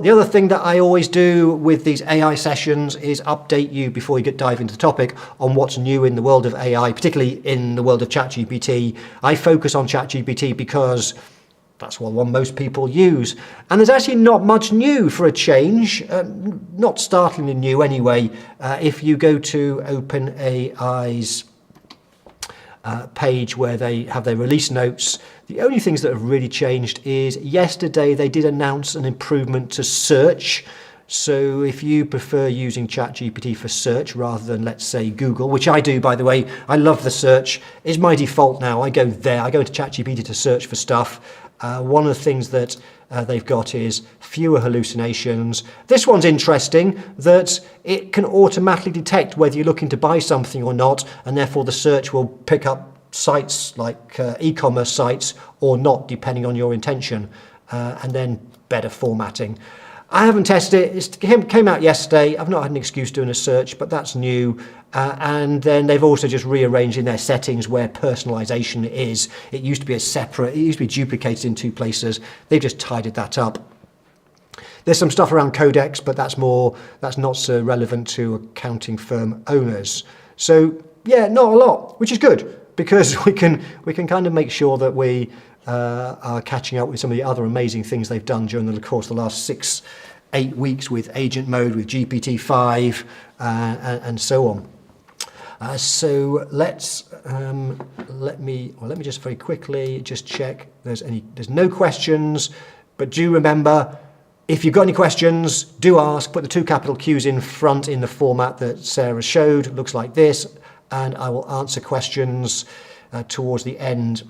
The other thing that I always do with these AI sessions is update you before you dive into the topic on what's new in the world of AI, particularly in the world of ChatGPT. I focus on ChatGPT because that's what one most people use. And there's actually not much new for a change, not startlingly new anyway. If you go to OpenAI's page where they have their release notes, the only things that have really changed is yesterday they did announce an improvement to search. So if you prefer using ChatGPT for search rather than, let's say, Google, which I do, by the way, I love the search. It's my default now. I go there. I go into ChatGPT to search for stuff. One of the things that they've got is fewer hallucinations. This one's interesting, that it can automatically detect whether you're looking to buy something or not, and therefore the search will pick up sites like e-commerce sites or not, depending on your intention, and then better formatting. I haven't tested it. It came out yesterday. I've not had an excuse doing a search, but that's new. And then they've also just rearranged in their settings where personalization is. It used to be it used to be duplicated in two places. They've just tidied that up. There's some stuff around codecs, but that's not so relevant to accounting firm owners. So yeah, not a lot, which is good, because we can kind of make sure that we are catching up with some of the other amazing things they've done during the course of the last 6-8 weeks with agent mode, with GPT-5, and so on. So let me just very quickly just check there's no questions, but do remember, if you've got any questions, do ask. Put the 2 capital Q's in front in the format that Sarah showed. It looks like this, and I will answer questions towards the end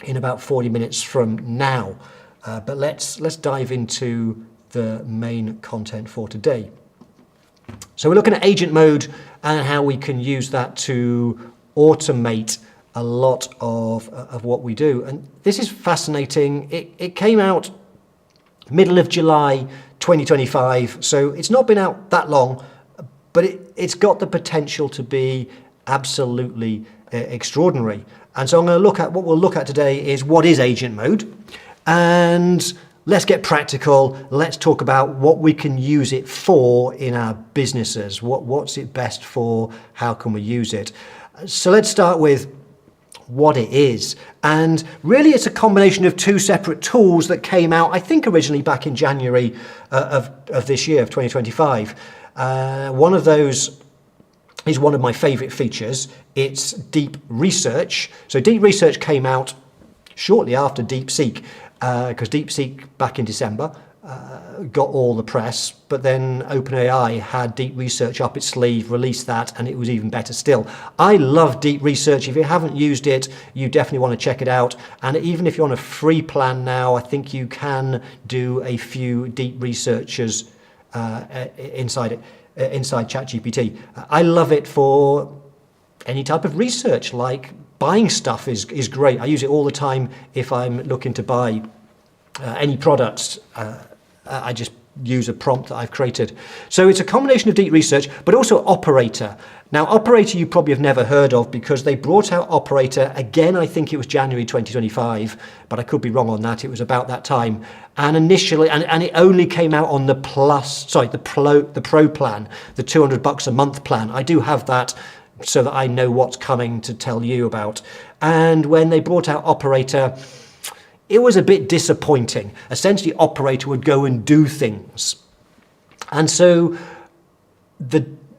in about 40 minutes from now. But let's dive into the main content for today. So we're looking at agent mode and how we can use that to automate a lot of what we do. And this is fascinating. It came out middle of July 2025, so it's not been out that long, but it's got the potential to be absolutely extraordinary. And so I'm going to look at what we'll look at today is what is agent mode, and let's get practical. Let's talk about what we can use it for in our businesses. What's it best for? How can we use it? So let's start with what it is. And really it's a combination of 2 separate tools that came out, I think originally back in January of this year, of 2025. One of those is one of my favorite features. It's deep research. So deep research came out shortly after DeepSeek, because DeepSeek back in December got all the press, but then OpenAI had deep research up its sleeve, released that, and it was even better still. I love deep research. If you haven't used it, you definitely want to check it out. And even if you're on a free plan now, I think you can do a few deep researchers inside ChatGPT. I love it for any type of research, like buying stuff is great. I use it all the time if I'm looking to buy any products. I just use a prompt that I've created. So it's a combination of deep research, but also Operator. Now, Operator you probably have never heard of, because they brought out Operator again, I think it was January 2025, but I could be wrong on that. It was about that time. And initially, and it only came out on the Pro plan, the $200 a month plan. I do have that so that I know what's coming to tell you about. And when they brought out Operator, it was a bit disappointing. Essentially, Operator would go and do things. And so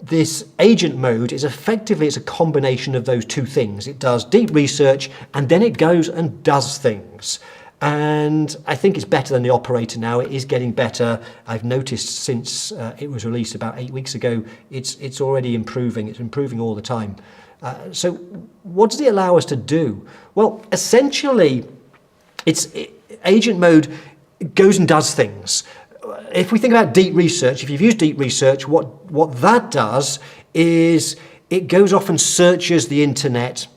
this agent mode is effectively, it's a combination of those 2 things. It does deep research, and then it goes and does things. And I think it's better than the Operator now. It is getting better. I've noticed since it was released about 8 weeks ago, it's already improving. It's improving all the time. So what does it allow us to do? Well, essentially, agent mode goes and does things. If we think about deep research, if you've used deep research, what that does is it goes off and searches the internet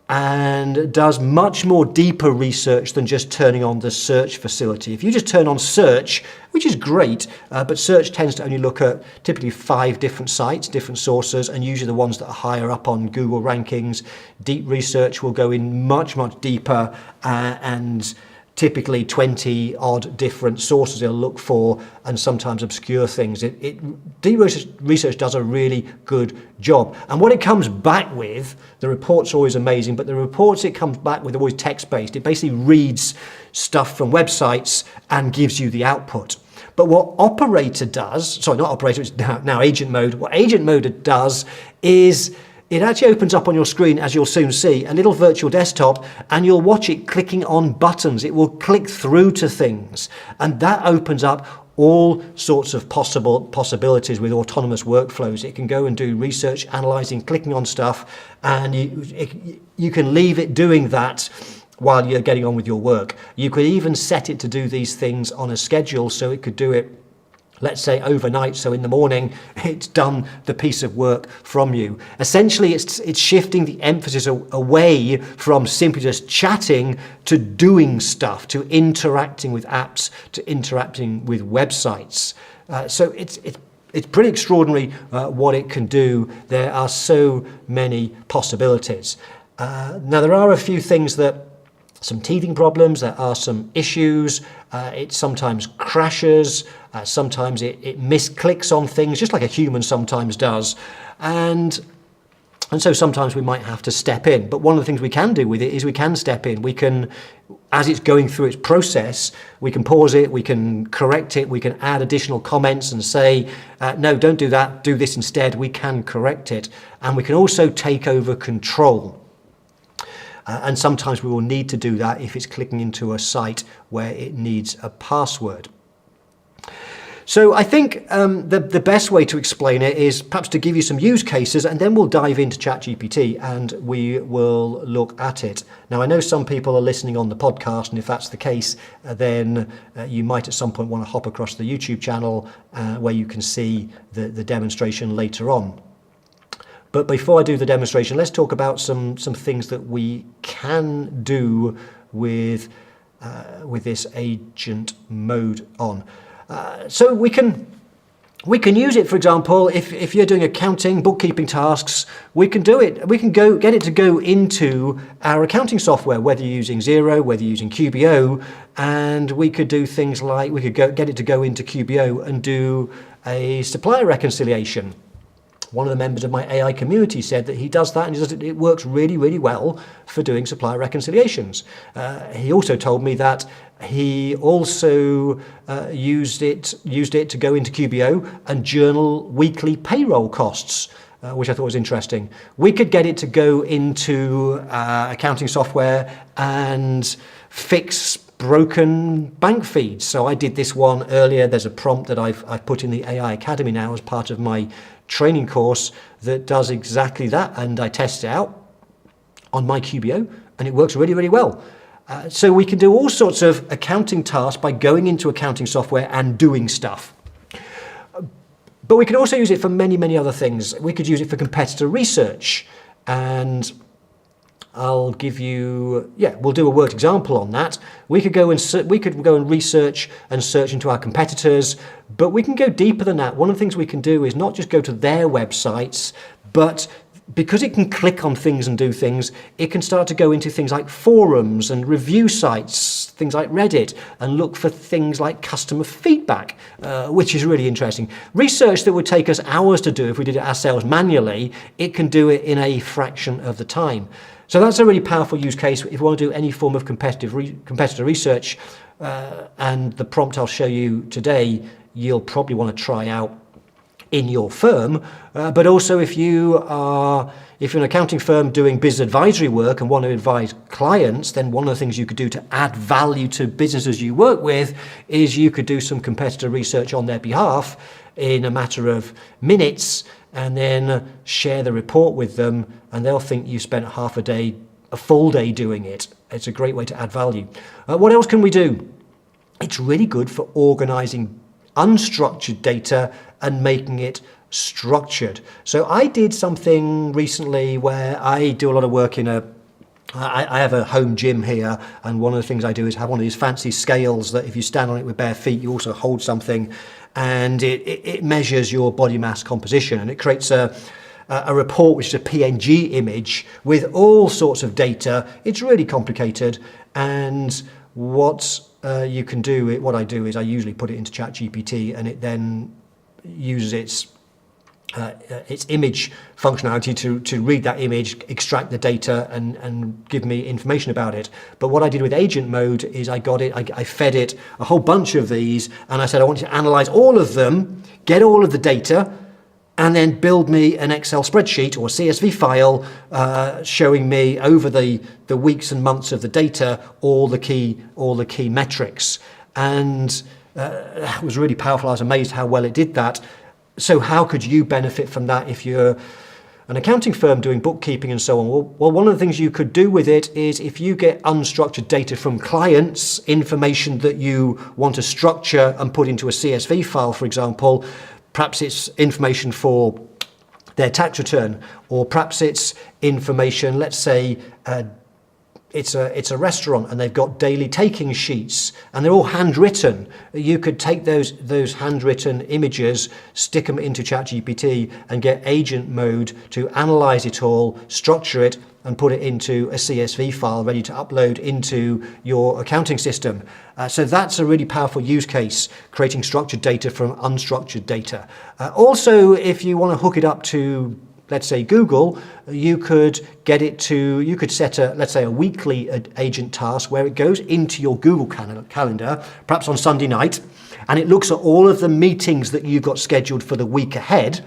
and does much more deeper research than just turning on the search facility. If you just turn on search, which is great, but search tends to only look at typically 5 different sites, different sources, and usually the ones that are higher up on Google rankings. Deep research will go in much, much deeper and typically 20 odd different sources it'll look for, and sometimes obscure things. Deep research does a really good job. And what it comes back with, the report's always amazing, but the reports it comes back with are always text-based. It basically reads stuff from websites and gives you the output. But what Operator does, sorry, not Operator, it's now Agent Mode. What Agent Mode does is it actually opens up on your screen, as you'll soon see, a little virtual desktop, and you'll watch it clicking on buttons. It will click through to things, and that opens up all sorts of possibilities with autonomous workflows. It can go and do research, analyzing, clicking on stuff, and you can leave it doing that while you're getting on with your work. You could even set it to do these things on a schedule, so it could do it, let's say, overnight, so in the morning it's done the piece of work from you. Essentially, it's shifting the emphasis away from simply just chatting to doing stuff, to interacting with apps, to interacting with websites. So it's pretty extraordinary what it can do. There are so many possibilities. Now, there are a few things some teething problems, there are some issues, it sometimes crashes, sometimes it misclicks on things, just like a human sometimes does, and so sometimes we might have to step in. But one of the things we can do with it is we can step in. We can, as it's going through its process, we can pause it, we can correct it, we can add additional comments and say, no, don't do that, do this instead. We can correct it, and we can also take over control. And sometimes we will need to do that if it's clicking into a site where it needs a password. So I think the best way to explain it is perhaps to give you some use cases, and then we'll dive into ChatGPT and we will look at it. Now, I know some people are listening on the podcast, and if that's the case, then you might at some point want to hop across the YouTube channel where you can see the demonstration later on. But before I do the demonstration, let's talk about some things that we can do with this agent mode on. So we can use it, for example, if you're doing accounting, bookkeeping tasks, we can do it. We can get it to go into our accounting software, whether you're using Xero, whether you're using QBO, and we could do things like we could get it to go into QBO and do a supplier reconciliation. One of the members of my AI community said that he does that, and it works really, really well for doing supplier reconciliations. He also told me that he also used it to go into QBO and journal weekly payroll costs, which I thought was interesting. We could get it to go into accounting software and fix broken bank feeds. So I did this one earlier. There's a prompt that I've put in the AI Academy now as part of my training course that does exactly that, and I test it out on my QBO, and it works really, really well. So we can do all sorts of accounting tasks by going into accounting software and doing stuff. But we can also use it for many, many other things. We could use it for competitor research, and I'll give you, we'll do a worked example on that. We could go and research and search into our competitors, but we can go deeper than that. One of the things we can do is not just go to their websites, but because it can click on things and do things, it can start to go into things like forums and review sites, things like Reddit, and look for things like customer feedback, which is really interesting. Research that would take us hours to do if we did it ourselves manually, it can do it in a fraction of the time. So that's a really powerful use case if you want to do any form of competitor research, and the prompt I'll show you today, you'll probably want to try out in your firm, but also if you're an accounting firm doing business advisory work and want to advise clients, then one of the things you could do to add value to businesses you work with is you could do some competitor research on their behalf in a matter of minutes, and then share the report with them, and they'll think you spent half a day, a full day doing it. It's a great way to add value. What else can we do? It's really good for organizing unstructured data and making it structured. So I did something recently where I do a lot of work I have a home gym here, and one of the things I do is have one of these fancy scales that if you stand on it with bare feet, you also hold something, and it measures your body mass composition, and it creates a report which is a PNG image with all sorts of data. It's really complicated, and what you can do, what I do is I usually put it into ChatGPT, and it then uses its image functionality to read that image, extract the data, and give me information about it. But what I did with agent mode is I fed it a whole bunch of these, and I said I want you to analyze all of them, get all of the data, and then build me an Excel spreadsheet or a CSV file showing me over the weeks and months of the data all the key metrics. And it was really powerful. I was amazed how well it did that. So how could you benefit from that if you're an accounting firm doing bookkeeping and so on? Well, one of the things you could do with it is if you get unstructured data from clients, information that you want to structure and put into a CSV file, for example, perhaps it's information for their tax return, or perhaps it's information, let's say it's a restaurant and they've got daily taking sheets and they're all handwritten. You could take those handwritten images, stick them into ChatGPT and get agent mode to analyze it all, structure it, and put it into a CSV file ready to upload into your accounting system. So that's a really powerful use case, creating structured data from unstructured data. Also, if you want to hook it up to, let's say, Google, you could set let's say a weekly agent task where it goes into your Google calendar, perhaps on Sunday night, and it looks at all of the meetings that you've got scheduled for the week ahead.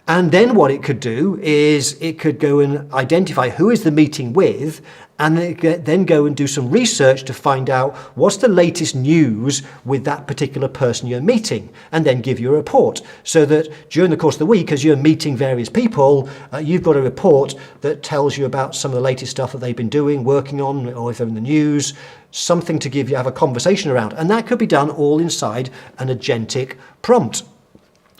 And then what it could do is it could go and identify who is the meeting with, and then go and do some research to find out what's the latest news with that particular person you're meeting, and then give you a report. So that during the course of the week, as you're meeting various people, you've got a report that tells you about some of the latest stuff that they've been doing, working on, or if they're in the news, something to have a conversation around. And that could be done all inside an agentic prompt.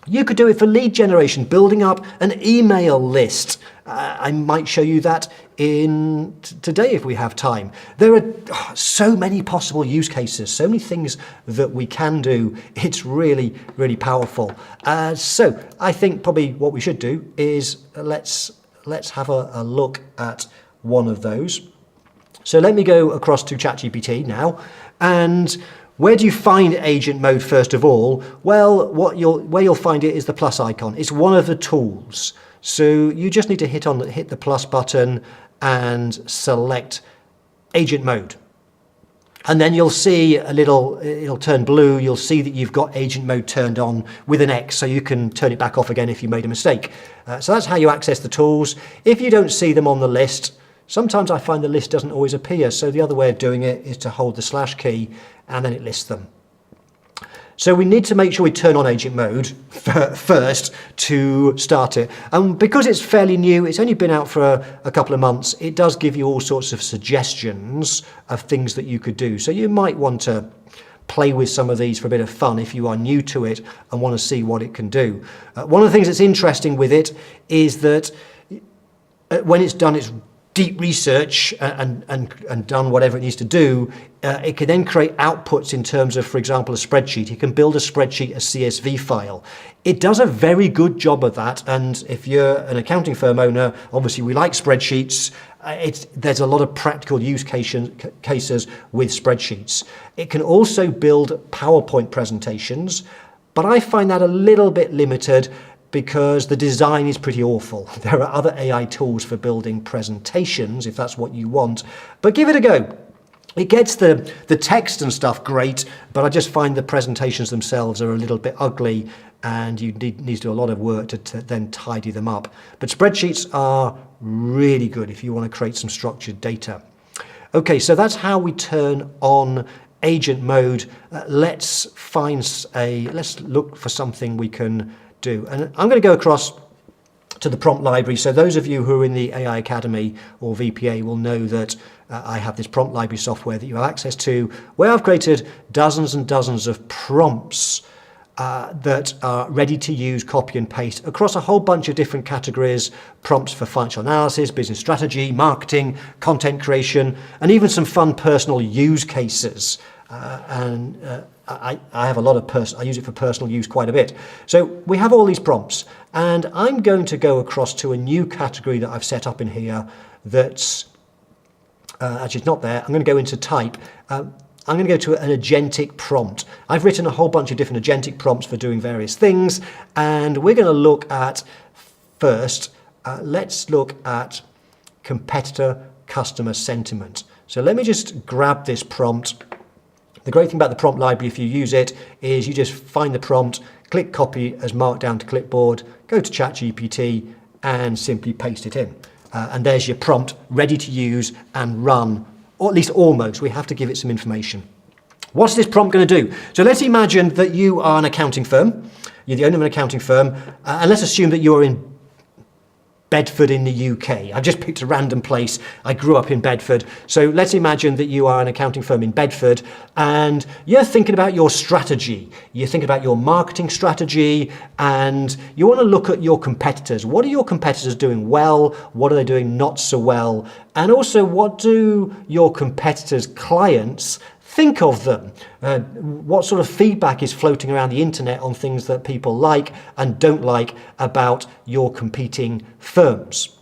You could do it for lead generation, building up an email list. I might show you that today if we have time. There are so many possible use cases, so many things that we can do. It's really, really powerful. So I think probably what we should do is let's have a look at one of those. So let me go across to ChatGPT now, and where do you find agent mode first of all? Well, where you'll find it is the plus icon. It's one of the tools. So you just need to hit the plus button and select agent mode. And then you'll see it'll turn blue. You'll see that you've got agent mode turned on with an X, so you can turn it back off again if you made a mistake. So that's how you access the tools. If you don't see them on the list, sometimes I find the list doesn't always appear. So the other way of doing it is to hold the / key, and then it lists them. So we need to make sure we turn on agent mode first to start it. And because it's fairly new, it's only been out for a couple of months, it does give you all sorts of suggestions of things that you could do. So you might want to play with some of these for a bit of fun if you are new to it and want to see what it can do. One of the things that's interesting with it is that when it's done its deep research and done whatever it needs to do, it can then create outputs in terms of, for example, a spreadsheet. It can build a spreadsheet, a CSV file. It does a very good job of that, and if you're an accounting firm owner, obviously we like spreadsheets. There's a lot of practical use cases with spreadsheets. It can also build PowerPoint presentations, but I find that a little bit limited because the design is pretty awful. There are other AI tools for building presentations if that's what you want, but give it a go. It gets the text and stuff great, but I just find the presentations themselves are a little bit ugly, and you need to do a lot of work to then tidy them up. But spreadsheets are really good if you want to create some structured data. Okay, so that's how we turn on agent mode. Let's look for something we can do. And I'm going to go across to the prompt library. So those of you who are in the AI Academy or VPA will know that I have this prompt library software that you have access to, where I've created dozens and dozens of prompts that are ready to use, copy and paste across a whole bunch of different categories: prompts for financial analysis, business strategy, marketing, content creation, and even some fun personal use cases. I have a lot of I use it for personal use quite a bit. So we have all these prompts, and I'm going to go across to a new category that I've set up in here that's actually it's not there. I'm going to go into type. I'm I'm going to go to an agentic prompt. I've written a whole bunch of different agentic prompts for doing various things, and we're going to look at first, let's look at competitor customer sentiment. So let me just grab this prompt. The great thing about the prompt library, if you use it, is you just find the prompt, click copy as markdown to clipboard, go to ChatGPT and simply paste it in. And there's your prompt ready to use and run, or at least almost. We have to give it some information. What's this prompt going to do? So let's imagine that you are an accounting firm. You're the owner of an accounting firm. And let's assume that you're in Bedford in the UK. I've just picked a random place. I grew up in Bedford. So let's imagine that you are an accounting firm in Bedford and you're thinking about your strategy. You're thinking about your marketing strategy and you want to look at your competitors. What are your competitors doing well? What are they doing not so well? And also, what do your competitors' clients think of them? What sort of feedback is floating around the internet on things that people like and don't like about your competing firms?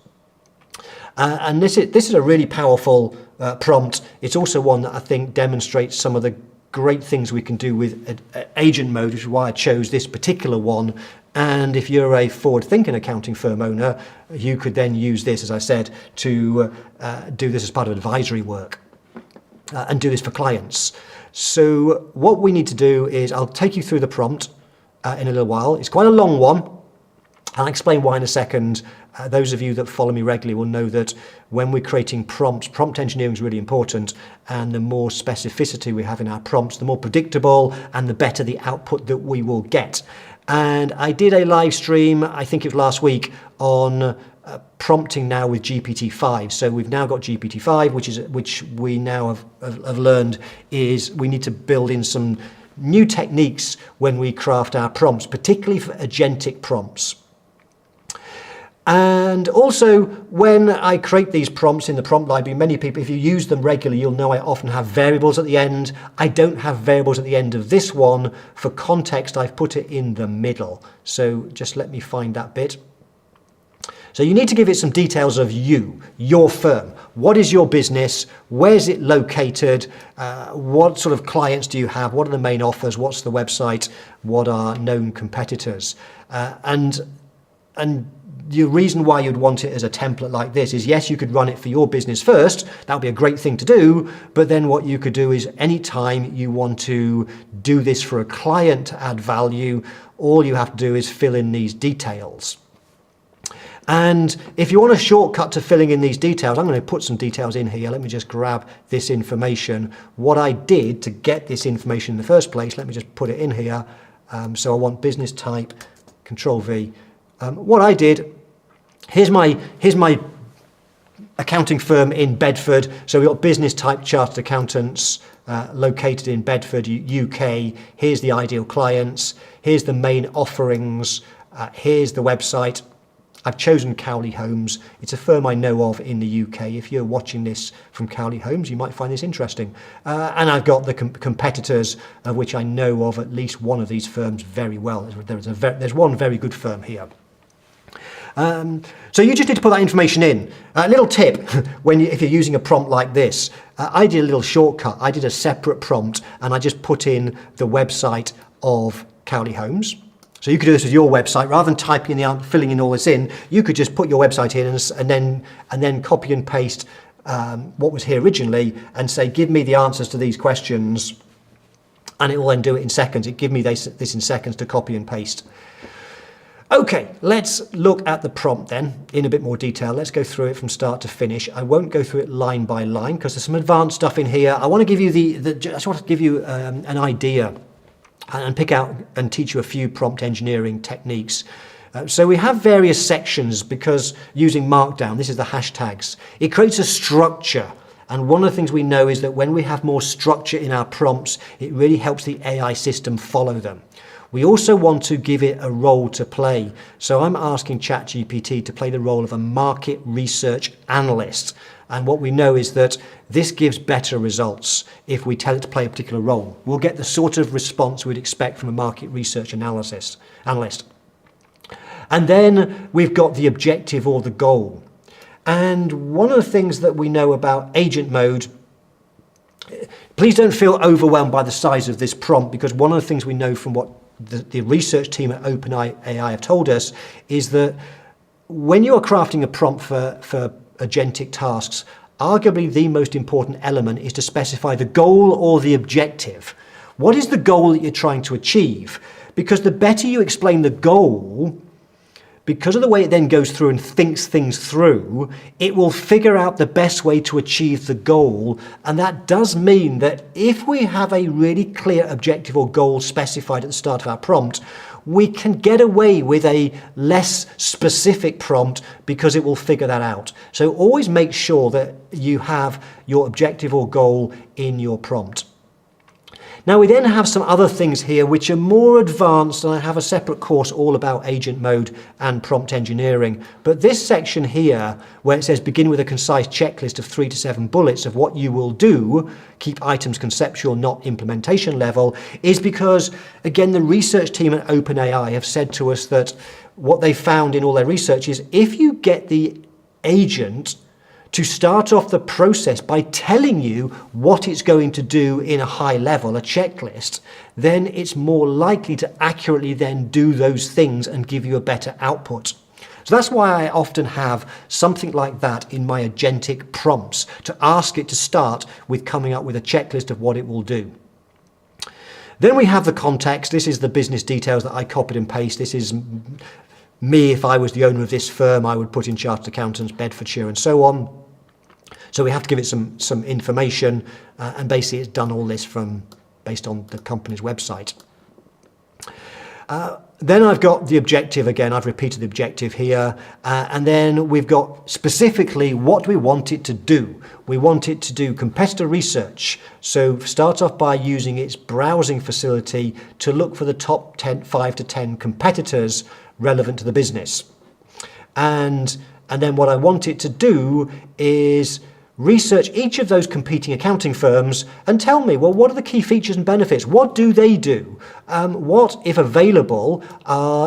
And this is a really powerful prompt. It's also one that I think demonstrates some of the great things we can do with agent mode, which is why I chose this particular one. And if you're a forward-thinking accounting firm owner, you could then use this, as I said, to do this as part of advisory work. And do this for clients. So what we need to do is, I'll take you through the prompt in a little while. It's quite a long one. I'll explain why in a second. Those of you that follow me regularly will know that when we're creating prompts, prompt engineering is really important, and the more specificity we have in our prompts, the more predictable and the better the output that we will get. And I did a live stream, I think it was last week, on prompting now with GPT-5. So we've now got GPT-5, which we now have learned is we need to build in some new techniques when we craft our prompts, particularly for agentic prompts. And also, when I create these prompts in the prompt library, many people, if you use them regularly, you'll know I often have variables at the end. I don't have variables at the end of this one. For context, I've put it in the middle. So just let me find that bit. So you need to give it some details of you, your firm. What is your business? Where's it located? What sort of clients do you have? What are the main offers? What's the website? What are known competitors? And the reason why you'd want it as a template like this is, yes, you could run it for your business first. That would be a great thing to do. But then what you could do is anytime you want to do this for a client to add value, all you have to do is fill in these details. And if you want a shortcut to filling in these details, I'm going to put some details in here. Let me just grab this information. What I did to get this information in the first place, let me just put it in here. So I want business type, Control V. What I did, here's my accounting firm in Bedford. So we've got business type chartered accountants located in Bedford, UK. Here's the ideal clients. Here's the main offerings. Here's the website. I've chosen Cowley Homes. It's a firm I know of in the UK. If you're watching this from Cowley Homes, you might find this interesting. And I've got the competitors, of which I know of at least one of these firms very well. There's one very good firm here. So you just need to put that information in. A little tip, if you're using a prompt like this, I did a little shortcut. I did a separate prompt and I just put in the website of Cowley Homes. So you could do this with your website. Rather than filling in all this in, you could just put your website in and then copy and paste what was here originally and say, give me the answers to these questions, and it will then do it in seconds. It give me this in seconds to copy and paste. Okay, let's look at the prompt then in a bit more detail. Let's go through it from start to finish. I won't go through it line by line because there's some advanced stuff in here. I want to give you I just want to give you an idea and pick out and teach you a few prompt engineering techniques. So we have various sections because using Markdown, this is the hashtags, it creates a structure. And one of the things we know is that when we have more structure in our prompts, it really helps the AI system follow them. We also want to give it a role to play. So I'm asking ChatGPT to play the role of a market research analyst. And what we know is that this gives better results if we tell it to play a particular role. We'll get the sort of response we'd expect from a market research analyst. And then we've got the objective or the goal. And one of the things that we know about agent mode Please don't feel overwhelmed by the size of this prompt, because one of the things we know from what the research team at OpenAI have told us is that when you are crafting a prompt for agentic tasks, arguably the most important element is to specify the goal or the objective. What is the goal that you're trying to achieve? Because the better you explain the goal, because of the way it then goes through and thinks things through, it will figure out the best way to achieve the goal. And that does mean that if we have a really clear objective or goal specified at the start of our prompt, we can get away with a less specific prompt because it will figure that out. So always make sure that you have your objective or goal in your prompt. Now we then have some other things here which are more advanced, and I have a separate course all about agent mode and prompt engineering. But this section here, where it says begin with a concise checklist of 3 to 7 bullets of what you will do, keep items conceptual, not implementation level, is because, again, the research team at OpenAI have said to us that what they found in all their research is if you get the agent to start off the process by telling you what it's going to do in a high level, a checklist, then it's more likely to accurately then do those things and give you a better output. So that's why I often have something like that in my agentic prompts, to ask it to start with coming up with a checklist of what it will do. Then we have the context. This is the business details that I copied and pasted. This is me, if I was the owner of this firm, I would put in chartered accountants, Bedfordshire, and so on. So we have to give it some information, and basically it's done all this based on the company's website. Then I've got the objective again. I've repeated the objective here, and then we've got specifically what we want it to do. We want it to do competitor research. So start off by using its browsing facility to look for the top 5 to 10 competitors relevant to the business. And then what I want it to do is research each of those competing accounting firms and tell me, well, what are the key features and benefits? What do they do? What, if available,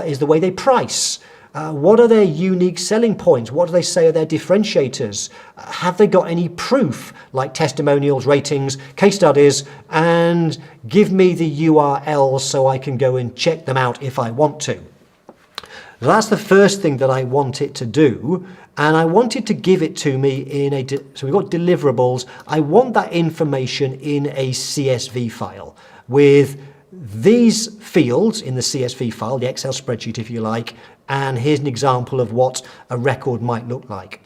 is the way they price? What are their unique selling points? What do they say are their differentiators? Have they got any proof, like testimonials, ratings, case studies, and give me the URLs so I can go and check them out if I want to. So that's the first thing that I want it to do, and I want it to give it to me in so we've got deliverables. I want that information in a CSV file with these fields in the CSV file, the Excel spreadsheet if you like, and here's an example of what a record might look like.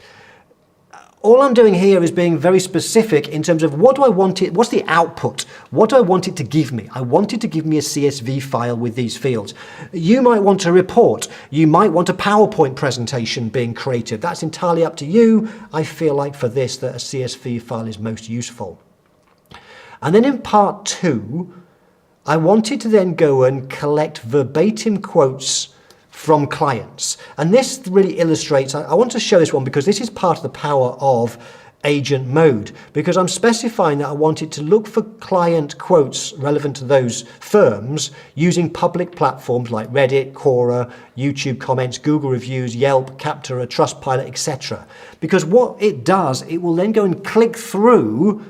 All I'm doing here is being very specific in terms of what do I want it, what's the output? What do I want it to give me? I want it to give me a CSV file with these fields. You might want a report. You might want a PowerPoint presentation being created. That's entirely up to you. I feel like for this that a CSV file is most useful. And then in part 2, I want it to then go and collect verbatim quotes from clients. And this really illustrates, I want to show this one because this is part of the power of agent mode, because I'm specifying that I want it to look for client quotes relevant to those firms using public platforms like Reddit, Quora, YouTube comments, Google reviews, Yelp, Capterra, Trustpilot, etc. Because what it does, it will then go and click through,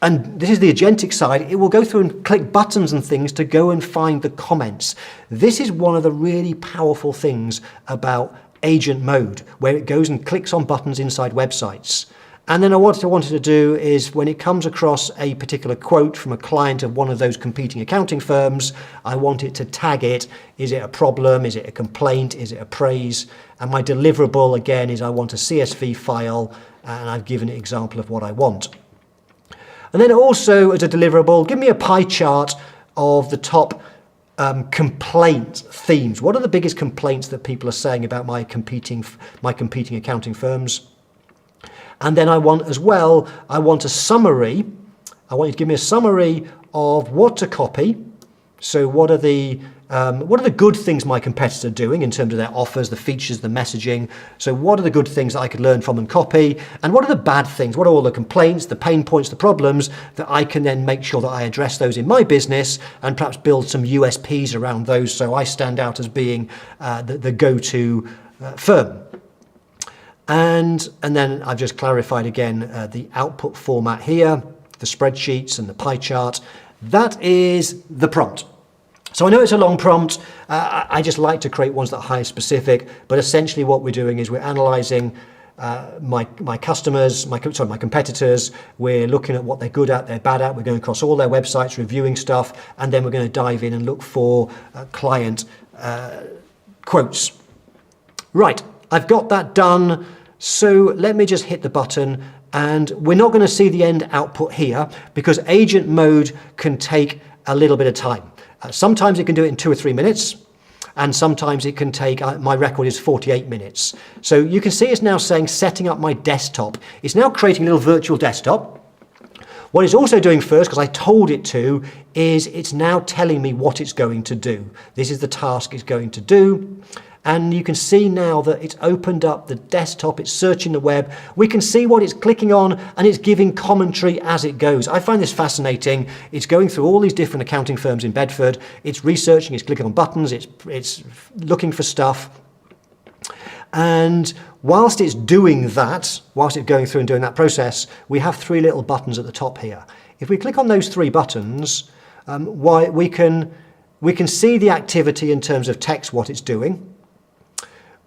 and this is the agentic side, it will go through and click buttons and things to go and find the comments. This is one of the really powerful things about agent mode, where it goes and clicks on buttons inside websites. And then what I wanted to do is when it comes across a particular quote from a client of one of those competing accounting firms, I want it to tag it. Is it a problem? Is it a complaint? Is it a praise? And my deliverable, again, is I want a CSV file, and I've given an example of what I want. And then also as a deliverable, give me a pie chart of the top complaint themes. What are the biggest complaints that people are saying about my competing accounting firms? And then I want as well, I want a summary. I want you to give me a summary of what to copy. So what are the good things my competitors are doing in terms of their offers, the features, the messaging? So what are the good things that I could learn from and copy? And what are the bad things? What are all the complaints, the pain points, the problems that I can then make sure that I address those in my business and perhaps build some USPs around those so I stand out as being the go-to firm. And then I've just clarified again the output format here. the spreadsheets and the pie chart. That is the prompt. So I know it's a long prompt. I just like to create ones that are high specific, but essentially what we're doing is we're analysing my customers, my competitors. We're looking at what they're good at, they're bad at. We're going across all their websites, reviewing stuff, and then we're going to dive in and look for client quotes. Right, I've got that done. So let me just hit the button, and we're not going to see the end output here because agent mode can take a little bit of time. Sometimes it can do it in 2 or 3 minutes, and sometimes it can take, my record is 48 minutes. So you can see it's now saying setting up my desktop. It's now creating a little virtual desktop. What it's also doing first, because I told it to, is it's now telling me what it's going to do. This is the task it's going to do. And you can see now that it's opened up the desktop, it's searching the web. We can see what it's clicking on, and it's giving commentary as it goes. I find this fascinating. It's going through all these different accounting firms in Bedford. It's researching, it's clicking on buttons, it's looking for stuff. And whilst it's doing that, whilst it's going through and doing that process, we have 3 little buttons at the top here. If we click on those 3 buttons, we can see the activity in terms of text, what it's doing.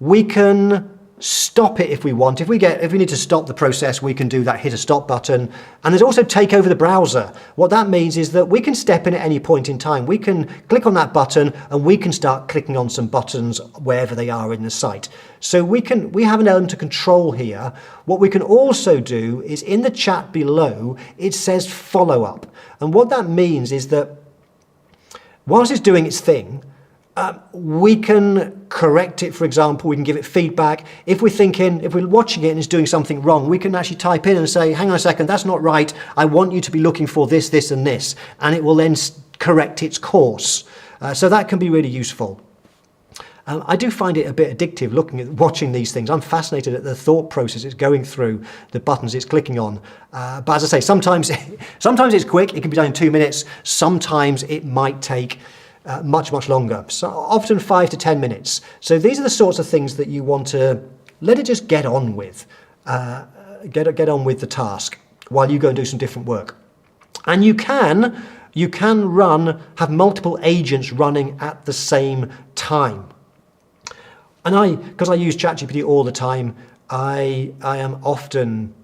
We can stop it if we want. If we need to stop the process, we can do that, hit a stop button. And there's also take over the browser. What that means is that we can step in at any point in time. We can click on that button and we can start clicking on some buttons wherever they are in the site. So we have an element of control here. What we can also do is in the chat below, it says follow up. And what that means is that whilst it's doing its thing, we can correct it, for example, we can give it feedback. If we're watching it and it's doing something wrong, we can actually type in and say, hang on a second, that's not right. I want you to be looking for this, this, and this. And it will then correct its course. So that can be really useful. I do find it a bit addictive watching these things. I'm fascinated at the thought process it's going through, the buttons it's clicking on. But as I say, sometimes it's quick. It can be done in 2 minutes. Sometimes it might take much longer, so often 5 to 10 minutes. So these are the sorts of things that you want to let it just get on with, get on with the task while you go and do some different work. And you can have multiple agents running at the same time. And because I use ChatGPT all the time, I am often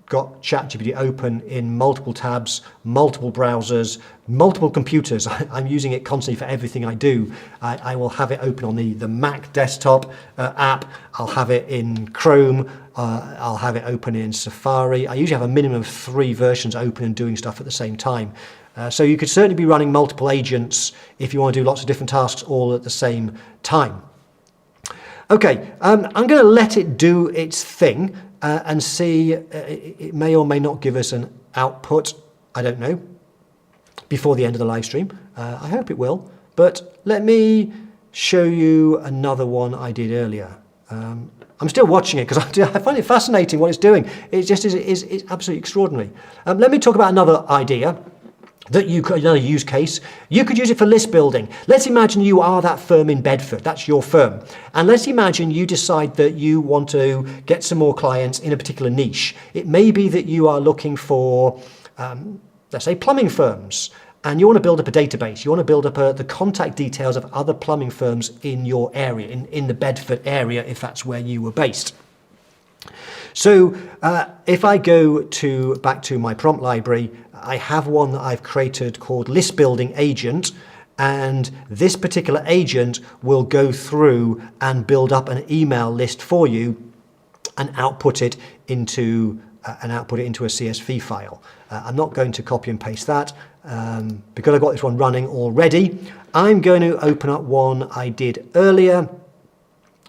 got ChatGPT open in multiple tabs, multiple browsers, multiple computers. I'm using it constantly for everything I do. I will have it open on the Mac desktop app. I'll have it in Chrome. I'll have it open in Safari. I usually have a minimum of 3 versions open and doing stuff at the same time. So you could certainly be running multiple agents if you want to do lots of different tasks all at the same time. Okay, I'm going to let it do its thing. And see, it may or may not give us an output, I don't know, before the end of the live stream. I hope it will, but let me show you another one I did earlier. I'm still watching it because I find it fascinating what it's doing. It just is absolutely extraordinary. Let me talk about another idea. Another use case. You could use it for list building. Let's imagine you are that firm in Bedford. That's your firm. And let's imagine you decide that you want to get some more clients in a particular niche. It may be that you are looking for, let's say, plumbing firms. And you want to build up a database. You want to build up the contact details of other plumbing firms in your area, in the Bedford area, if that's where you were based. So if I go back to my prompt library, I have one that I've created called List Building Agent, and this particular agent will go through and build up an email list for you and output it into a CSV file. I'm not going to copy and paste that because I've got this one running already. I'm going to open up one I did earlier.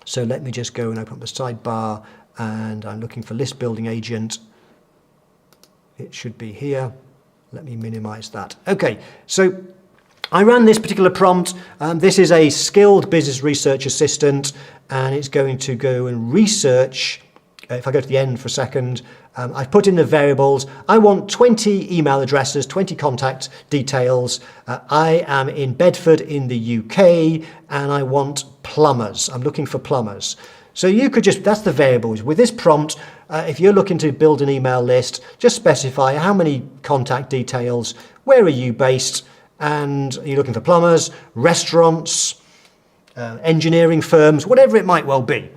So let me just go and open up the sidebar, and I'm looking for List Building Agent. It should be here. Let me minimize that. Okay, so I ran this particular prompt. This is a skilled business research assistant, and it's going to go and research. If I go to the end for a second, I've put in the variables. I want 20 email addresses, 20 contact details. I am in Bedford in the UK, and I want plumbers. I'm looking for plumbers. So you could just, that's the variables. With this prompt, if you're looking to build an email list, just specify how many contact details, where are you based, and are you looking for plumbers, restaurants, engineering firms, whatever it might well be.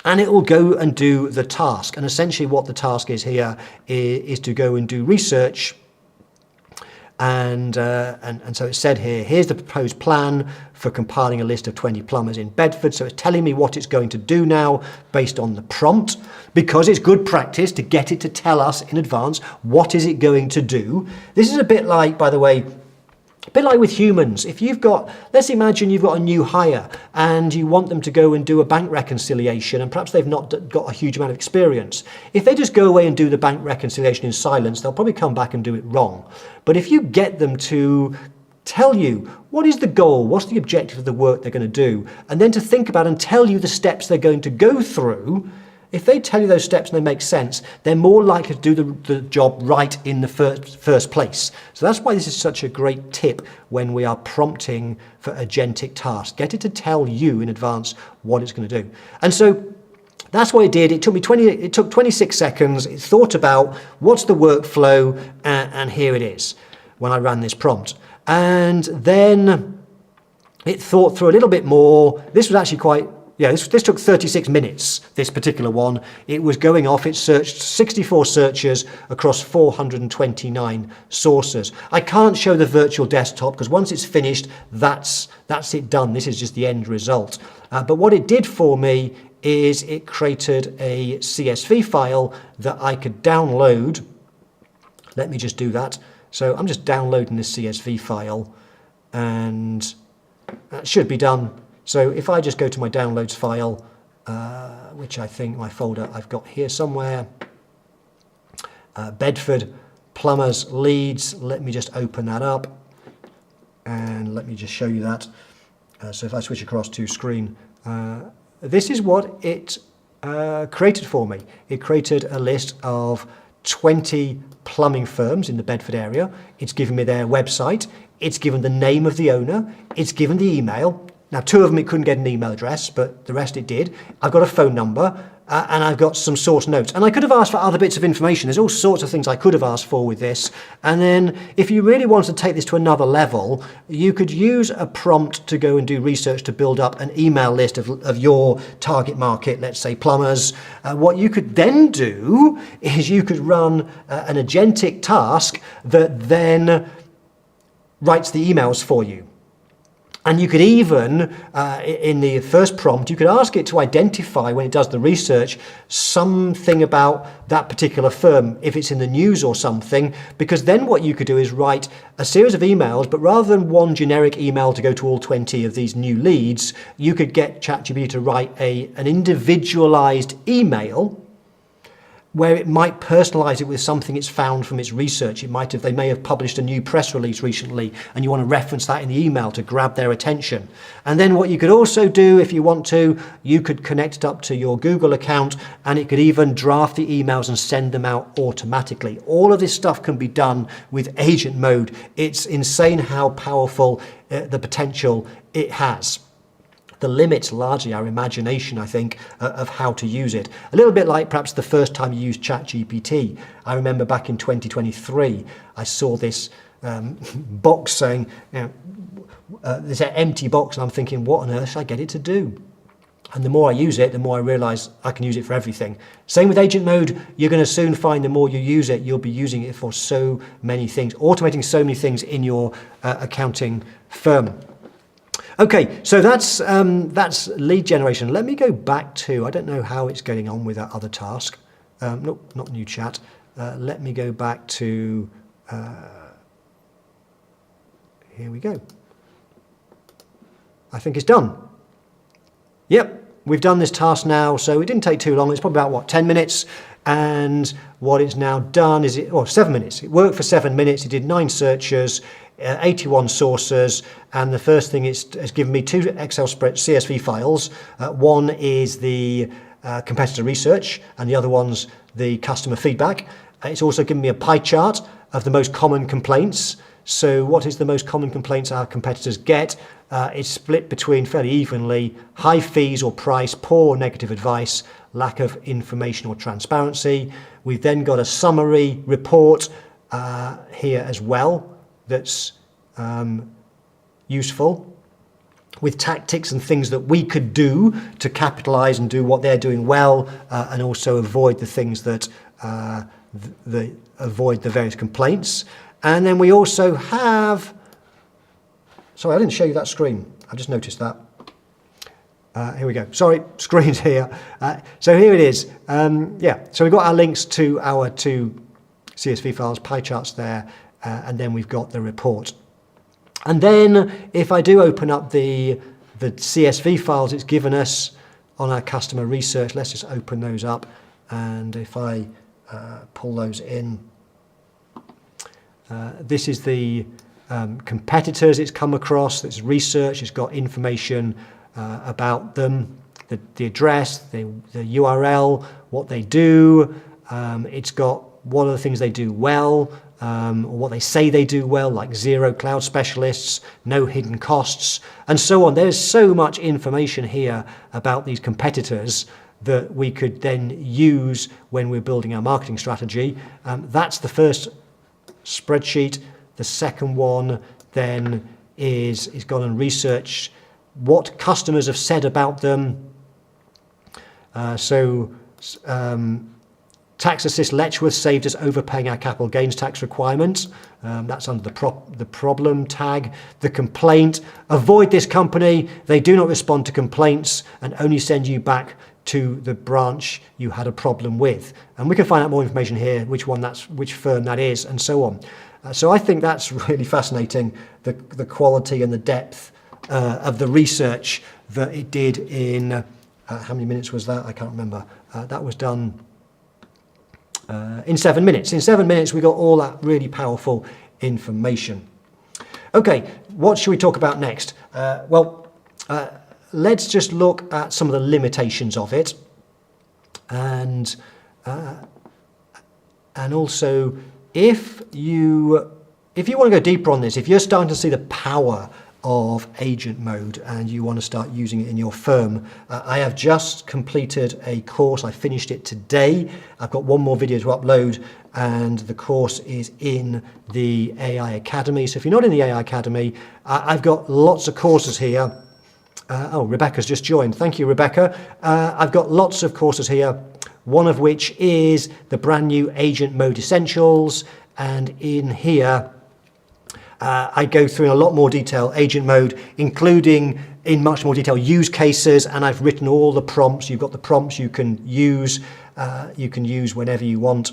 And it will go and do the task. And essentially what the task is here is to go and do research. And so it said here, here's the proposed plan for compiling a list of 20 plumbers in Bedford. So it's telling me what it's going to do now based on the prompt, because it's good practice to get it to tell us in advance what is it going to do. This is a bit like, by the way, a bit like with humans. If you've got, let's imagine you've got a new hire and you want them to go and do a bank reconciliation, and perhaps they've not got a huge amount of experience. If they just go away and do the bank reconciliation in silence, they'll probably come back and do it wrong. But if you get them to tell you what is the goal, what's the objective of the work they're going to do, and then to think about and tell you the steps they're going to go through, if they tell you those steps and they make sense, they're more likely to do the job right in the first place. So that's why this is such a great tip when we are prompting for agentic tasks. Get it to tell you in advance what it's going to do. And so that's what it did. It took 26 seconds. It thought about what's the workflow, and here it is when I ran this prompt. And then it thought through a little bit more. This was actually quite, this took 36 minutes, this particular one. It was going off, it searched 64 searches across 429 sources. I can't show the virtual desktop because once it's finished, that's it done. This is just the end result. But what it did for me is it created a CSV file that I could download. Let me just do that. So I'm just downloading this CSV file, and that should be done. So if I just go to my downloads file, which I think my folder I've got here somewhere, Bedford, plumbers, leads, let me just open that up and let me just show you that. So if I switch across to screen, this is what it created for me. It created a list of 20 plumbing firms in the Bedford area. It's given me their website. It's given the name of the owner. It's given the email. Now, 2 of them, it couldn't get an email address, but the rest it did. I've got a phone number, and I've got some source notes. And I could have asked for other bits of information. There's all sorts of things I could have asked for with this. And then if you really want to take this to another level, you could use a prompt to go and do research to build up an email list of your target market, let's say plumbers. What you could then do is you could run an agentic task that then writes the emails for you. And you could even, in the first prompt, you could ask it to identify, when it does the research, something about that particular firm, if it's in the news or something, because then what you could do is write a series of emails, but rather than one generic email to go to all 20 of these new leads, you could get ChatGPT to write an individualized email where it might personalize it with something it's found from its research. They may have published a new press release recently, and you want to reference that in the email to grab their attention. And then what you could also do, if you want to, you could connect it up to your Google account, and it could even draft the emails and send them out automatically. All of this stuff can be done with agent mode. It's insane how powerful the potential it has. The limits largely our imagination, I think, of how to use it. A little bit like perhaps the first time you used ChatGPT. I remember back in 2023, I saw this box saying, there's an empty box, and I'm thinking, what on earth should I get it to do? And the more I use it, the more I realise I can use it for everything. Same with agent mode. You're going to soon find the more you use it, you'll be using it for so many things, automating so many things in your accounting firm. Okay, so that's lead generation. Let me go back to, I don't know how it's getting on with that other task. Nope, not new chat. Let me go back to, here we go. I think it's done. Yep, we've done this task now, so it didn't take too long. It's probably about, 10 minutes? And what it's now done is, 7 minutes. It worked for 7 minutes. It did 9 searches, 81 sources, and the first thing it's given me 2 Excel CSV files. One is the competitor research, and the other one's the customer feedback. It's also given me a pie chart of the most common complaints. So what is the most common complaints our competitors get? It's split between fairly evenly high fees or price, poor or negative advice, lack of information or transparency. We've then got a summary report here as well that's useful, with tactics and things that we could do to capitalize and do what they're doing well, and also avoid the things that avoid the various complaints. And then we also have, sorry, I didn't show you that screen. I just noticed that. Here we go. Sorry, screen's here. So here it is. So we've got our links to our 2 CSV files, pie charts there, and then we've got the report. And then if I do open up the CSV files it's given us on our customer research, let's just open those up. And if I pull those in, this is the competitors it's come across. It's research. It's got information about them, the address, the URL, what they do. It's got what are the things they do well, or what they say they do well, like 0 cloud specialists, no hidden costs, and so on. There's so much information here about these competitors that we could then use when we're building our marketing strategy. That's the first spreadsheet. The second one then is gone and researched what customers have said about them. Tax Assist Letchworth saved us overpaying our capital gains tax requirements. That's under the problem tag. The complaint: avoid this company. They do not respond to complaints and only send you back to the branch you had a problem with. And we can find out more information here, which firm that is, and so on. So I think that's really fascinating, the quality and the depth of the research that it did in, how many minutes was that? I can't remember. That was done in 7 minutes. In 7 minutes, we got all that really powerful information. Okay, what should we talk about next? Let's just look at some of the limitations of it, and also if you want to go deeper on this, if you're starting to see the power of agent mode and you want to start using it in your firm, I have just completed a course. I finished it today. I've got one more video to upload, and the course is in the AI Academy. So if you're not in the AI Academy, I've got lots of courses here. Rebecca's just joined. Thank you, Rebecca. I've got lots of courses here, one of which is the brand new Agent Mode Essentials, and in here I go through in a lot more detail agent mode, including in much more detail use cases, and I've written all the prompts. You've got the prompts you can use whenever you want.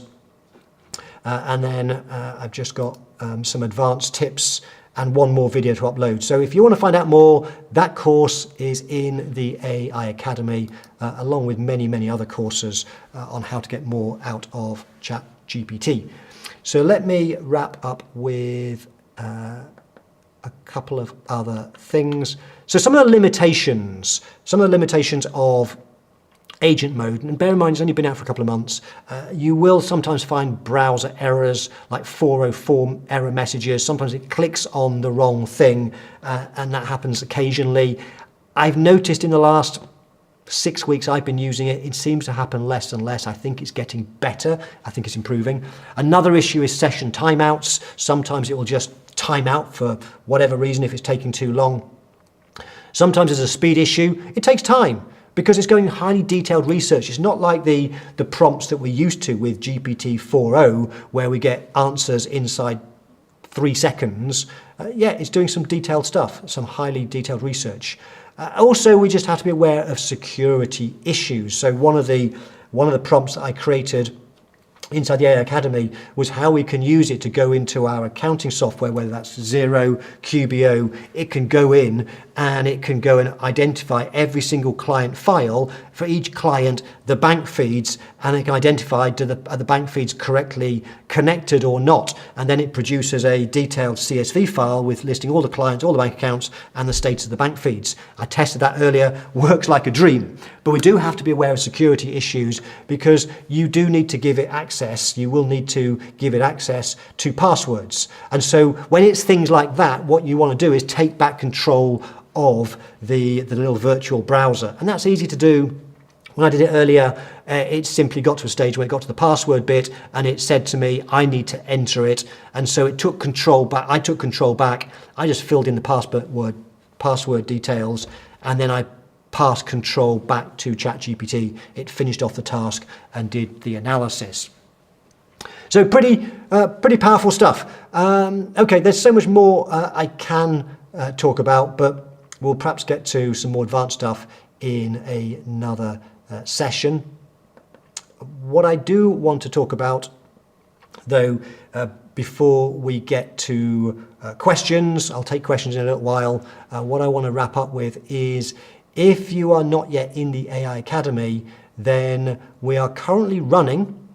And then I've just got some advanced tips and one more video to upload. So if you want to find out more, that course is in the AI Academy, along with many, many other courses on how to get more out of ChatGPT. So let me wrap up with a couple of other things. So some of the limitations of agent mode, and bear in mind it's only been out for a couple of months, you will sometimes find browser errors like 404 error messages. Sometimes it clicks on the wrong thing, and that happens occasionally. I've noticed in the last 6 weeks I've been using it, it seems to happen less and less. I think it's getting better. I think it's improving. Another issue is session timeouts. Sometimes it will just time out for whatever reason if it's taking too long. Sometimes there's a speed issue. It takes time because it's going highly detailed research. It's not like the prompts that we're used to with GPT 4.0 where we get answers inside 3 seconds. It's doing some detailed stuff, some highly detailed research. Also, we just have to be aware of security issues. So one of the prompts that I created inside the AI Academy was how we can use it to go into our accounting software, whether that's Xero, QBO. It can go in and it can go and identify every single client file for each client, the bank feeds, and it can identify are the bank feeds correctly connected or not. And then it produces a detailed CSV file with listing all the clients, all the bank accounts, and the status of the bank feeds. I tested that earlier, works like a dream. But we do have to be aware of security issues because you do need to give it access. You will need to give it access to passwords. And so when it's things like that, what you want to do is take back control of the little virtual browser. And that's easy to do. When I did it earlier, it simply got to a stage where it got to the password bit and it said to me, I need to enter it. And so it took control back. I took control back. I just filled in the password details, and then I passed control back to ChatGPT. It finished off the task and did the analysis. So pretty powerful stuff. Okay, there's so much more I can talk about, but we'll perhaps get to some more advanced stuff in another session. What I do want to talk about, though, before we get to questions, I'll take questions in a little while. What I want to wrap up with is, if you are not yet in the AI Academy, then we are currently running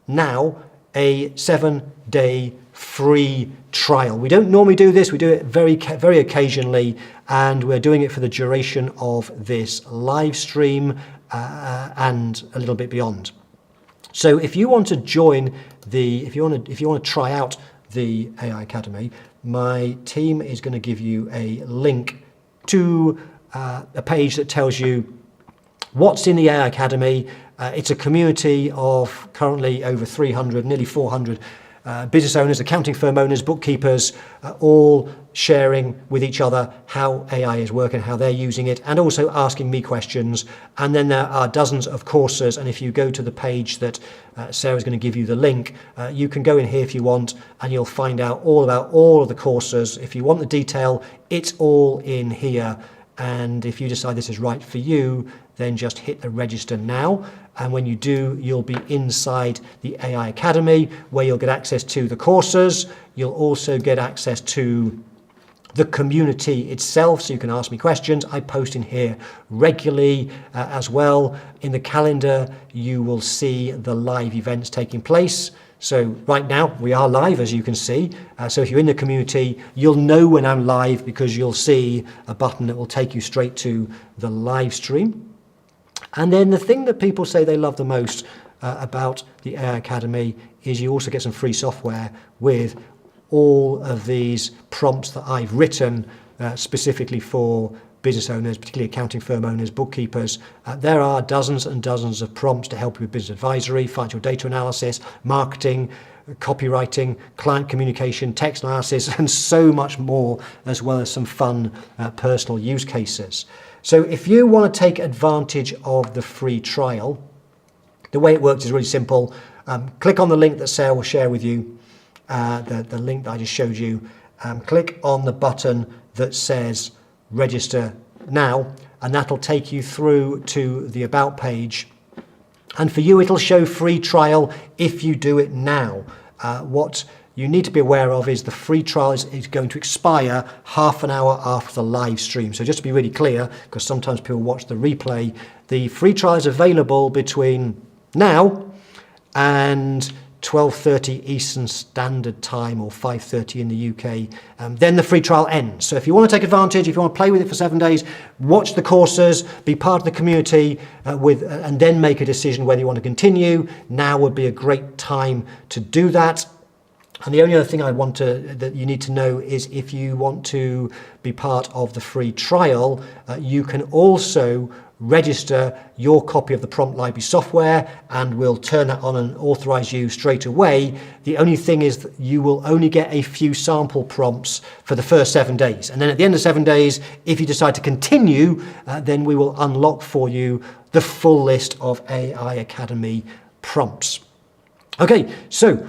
now a 7-day free trial. We don't normally do this. We do it very occasionally, and we're doing it for the duration of this live stream and a little bit beyond. So if you want to join if you want to try out the AI Academy, my team is going to give you a link to a page that tells you what's in the AI Academy. It's a community of currently over 300, nearly 400 business owners, accounting firm owners, bookkeepers, all sharing with each other how AI is working, how they're using it, and also asking me questions. And then there are dozens of courses. And if you go to the page that Sarah's going to give you the link, you can go in here if you want, and you'll find out all about all of the courses. If you want the detail, it's all in here. And if you decide this is right for you, then just hit the register now. And when you do, you'll be inside the AI Academy, where you'll get access to the courses. You'll also get access to the community itself, so you can ask me questions. I post in here regularly as well. In the calendar, you will see the live events taking place. So right now we are live, as you can see. So if you're in the community, you'll know when I'm live because you'll see a button that will take you straight to the live stream. And then the thing that people say they love the most about the AI Academy is you also get some free software with all of these prompts that I've written specifically for business owners, particularly accounting firm owners, bookkeepers. There are dozens and dozens of prompts to help you with business advisory, financial data analysis, marketing, copywriting, client communication, text analysis, and so much more, as well as some fun personal use cases. So if you want to take advantage of the free trial, the way it works is really simple. Click on the link that Sarah will share with you, the link that I just showed you. Click on the button that says register now, and that'll take you through to the About page. And for you, it'll show free trial if you do it now. What you need to be aware of is the free trial is going to expire half an hour after the live stream. So just to be really clear, because sometimes people watch the replay, the free trial is available between now and 12:30 Eastern Standard Time, or 5:30 in the UK. Then the free trial ends. So if you want to take advantage, if you want to play with it for 7 days, watch the courses, be part of the community, and then make a decision whether you want to continue, now would be a great time to do that. And the only other thing that you need to know is, if you want to be part of the free trial, you can also register your copy of the prompt library software, and we'll turn that on and authorize you straight away. The only thing is that you will only get a few sample prompts for the first 7 days. And then at the end of 7 days, if you decide to continue, then we will unlock for you the full list of AI Academy prompts. Okay, so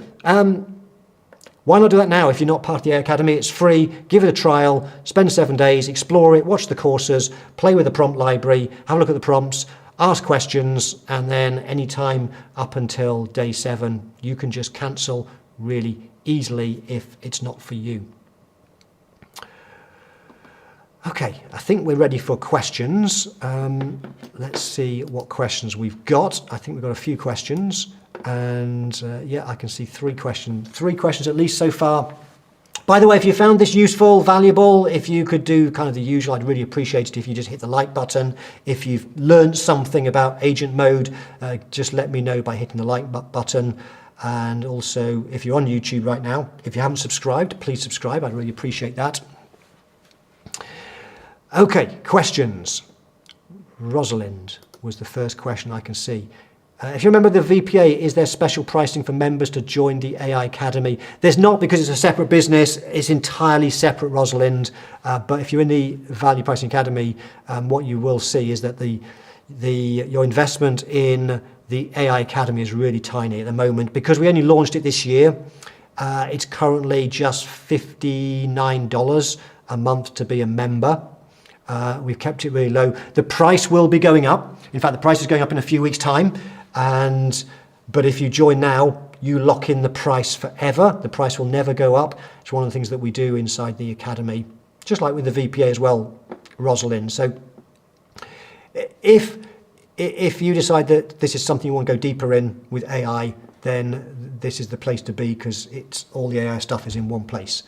why not do that now? If you're not part of the AI Academy, it's free. Give it a trial, spend 7 days, explore it, watch the courses, play with the prompt library, have a look at the prompts, ask questions, and then any time up until day 7, you can just cancel really easily if it's not for you. Okay, I think we're ready for questions. Let's see what questions we've got. I think we've got a few questions. And yeah, I can see three questions at least so far. By the way, if you found this useful, valuable, if you could do kind of the usual, I'd really appreciate it if you just hit the like button. If you've learned something about agent mode, just let me know by hitting the like button. And also, if you're on YouTube right now, if you haven't subscribed, please subscribe. I'd really appreciate that. Okay, questions. Rosalind was the first question I can see. If you remember the VPA, is there special pricing for members to join the AI Academy? There's not, because it's a separate business. It's entirely separate, Rosalind. But if you're in the Value Pricing Academy, what you will see is that your investment in the AI Academy is really tiny at the moment, because we only launched it this year. It's currently just $59 a month to be a member. We've kept it really low. The price will be going up. In fact, the price is going up in a few weeks' time. But if you join now, you lock in the price forever. The price will never go up. It's one of the things that we do inside the Academy, just like with the VPA as well, Rosalind. So if you decide that this is something you want to go deeper in with AI, then this is the place to be, because it's all the AI stuff is in one place.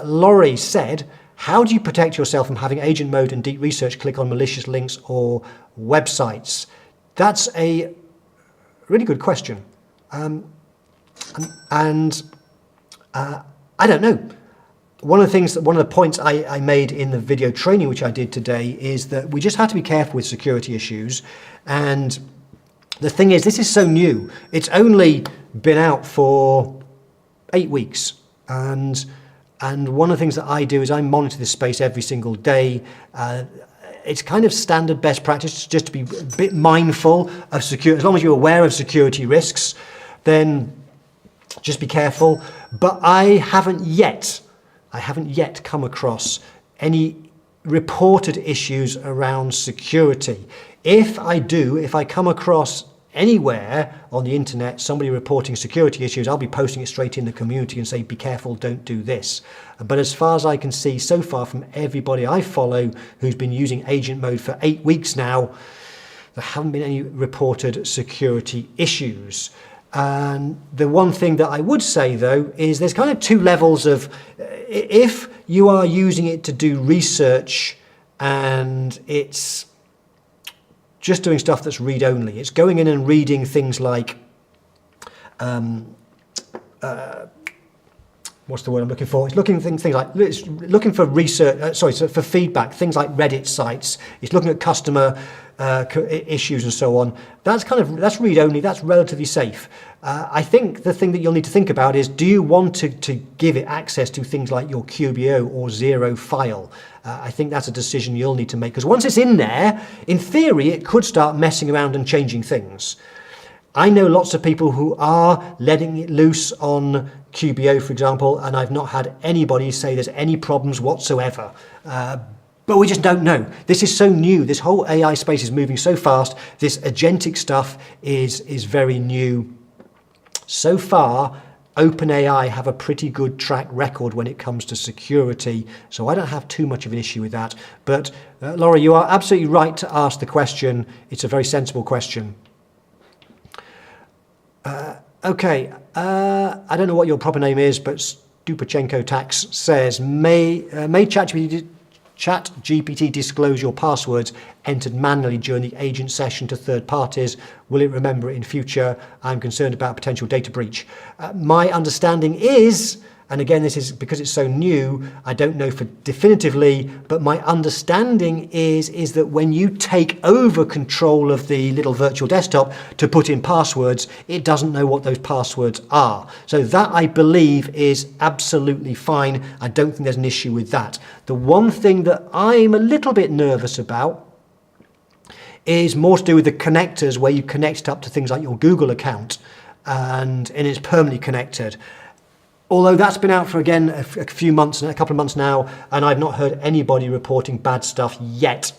Laurie said, how do you protect yourself from having agent mode and deep research click on malicious links or websites? That's a really good question. I don't know. One of the points I made in the video training, which I did today, is that we just have to be careful with security issues. And the thing is, this is so new. It's only been out for 8 weeks. And one of the things that I do is I monitor this space every single day. It's kind of standard best practice just to be a bit mindful of security. As long as you're aware of security risks, then just be careful. But I haven't yet come across any reported issues around security. If I come across anywhere on the internet somebody reporting security issues, I'll be posting it straight in the community and say, be careful, don't do this. But as far as I can see so far from everybody I follow who's been using agent mode for 8 weeks now, there haven't been any reported security issues. And the one thing that I would say, though, is there's kind of 2 levels of, if you are using it to do research and it's just doing stuff that's read-only. It's going in and reading things like, what's the word I'm looking for? It's looking for research. For feedback. Things like Reddit sites. It's looking at customer issues and so on. That's read-only. That's relatively safe. I think the thing that you'll need to think about is, do you want to give it access to things like your QBO or Zero file? I think that's a decision you'll need to make, because once it's in there, in theory, it could start messing around and changing things. I know lots of people who are letting it loose on QBO, for example, and I've not had anybody say there's any problems whatsoever. But we just don't know. This is so new. This whole AI space is moving so fast. This agentic stuff is very new. So far, OpenAI have a pretty good track record when it comes to security, so I don't have too much of an issue with that. But Laura, you are absolutely right to ask the question. It's a very sensible question. Okay, I don't know what your proper name is, but Stupachenko Tax says, may ChatGPT disclose your passwords entered manually during the agent session to third parties? Will it remember it in future? I'm concerned about potential data breach. My understanding is, and again, this is because it's so new, I don't know for definitively, but my understanding is that when you take over control of the little virtual desktop to put in passwords, it doesn't know what those passwords are. So that, I believe, is absolutely fine. I don't think there's an issue with that. The one thing that I'm a little bit nervous about is more to do with the connectors, where you connect it up to things like your Google account and it's permanently connected. Although that's been out for, again, a couple of months now, and I've not heard anybody reporting bad stuff yet.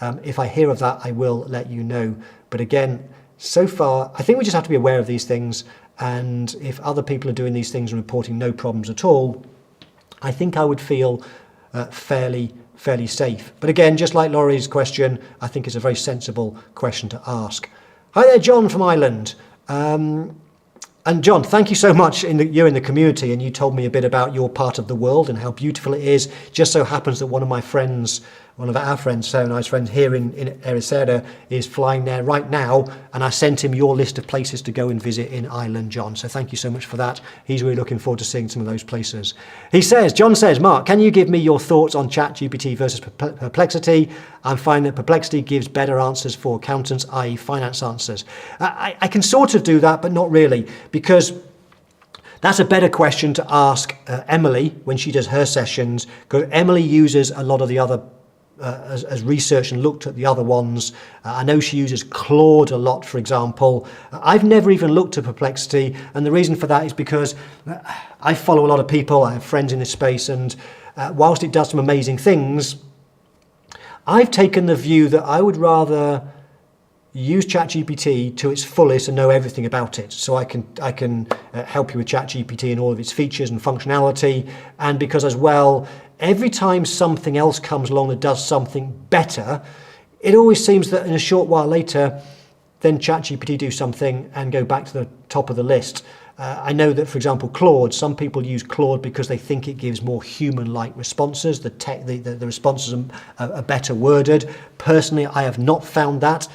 If I hear of that, I will let you know. But again, so far, I think we just have to be aware of these things. And if other people are doing these things and reporting no problems at all, I think I would feel fairly safe. But again, just like Laurie's question, I think it's a very sensible question to ask. Hi there, John from Ireland. And John, thank you so much. You're in the community, and you told me a bit about your part of the world and how beautiful it is. Just so happens that one of our friends, so nice friends here in Ericeira, is flying there right now, and I sent him your list of places to go and visit in Ireland, John. So thank you so much for that. He's really looking forward to seeing some of those places. John says, Mark, can you give me your thoughts on ChatGPT versus Perplexity? I find that Perplexity gives better answers for accountants, i.e. finance answers. I can sort of do that, but not really, because that's a better question to ask Emily when she does her sessions, because Emily uses a lot of the other as researched and looked at the other ones. I know she uses Claude a lot, for example. I've never even looked at Perplexity, and the reason for that is because I follow a lot of people, I have friends in this space, and whilst it does some amazing things, I've taken the view that I would rather use ChatGPT to its fullest and know everything about it. So I can help you with ChatGPT and all of its features and functionality, and because as well, every time something else comes along that does something better, it always seems that in a short while later, then ChatGPT do something and go back to the top of the list. I know that, for example, Claude, some people use Claude because they think it gives more human-like responses. The responses are better worded. Personally, I have not found that,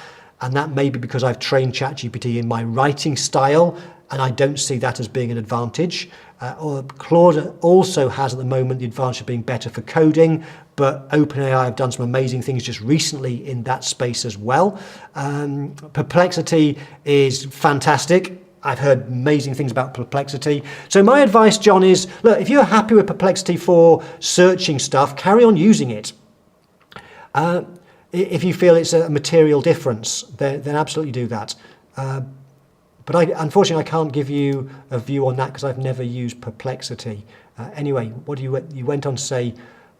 and that may be because I've trained ChatGPT in my writing style, and I don't see that as being an advantage. Claude also has at the moment the advantage of being better for coding, but OpenAI have done some amazing things just recently in that space as well. Perplexity is fantastic. I've heard amazing things about Perplexity. So my advice, John, is, look, if you're happy with Perplexity for searching stuff, carry on using it. If you feel it's a material difference, then absolutely do that. But unfortunately, I can't give you a view on that because I've never used Perplexity. Anyway, you went on to say,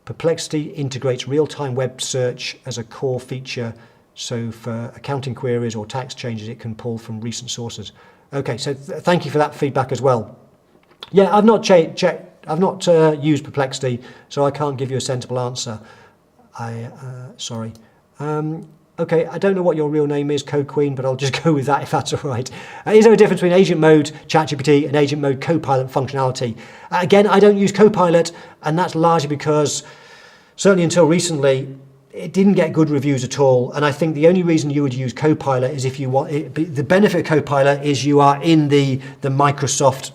Perplexity integrates real-time web search as a core feature. So for accounting queries or tax changes, it can pull from recent sources. Okay, so thank you for that feedback as well. Yeah, I've not used Perplexity, so I can't give you a sensible answer. Sorry. Okay, I don't know what your real name is, Code Queen, but I'll just go with that if that's all right. Is there a difference between agent mode, ChatGPT, and agent mode Copilot functionality? Again, I don't use Copilot, and that's largely because, certainly until recently, it didn't get good reviews at all. And I think the only reason you would use Copilot is if you want, the benefit of Copilot is you are in the Microsoft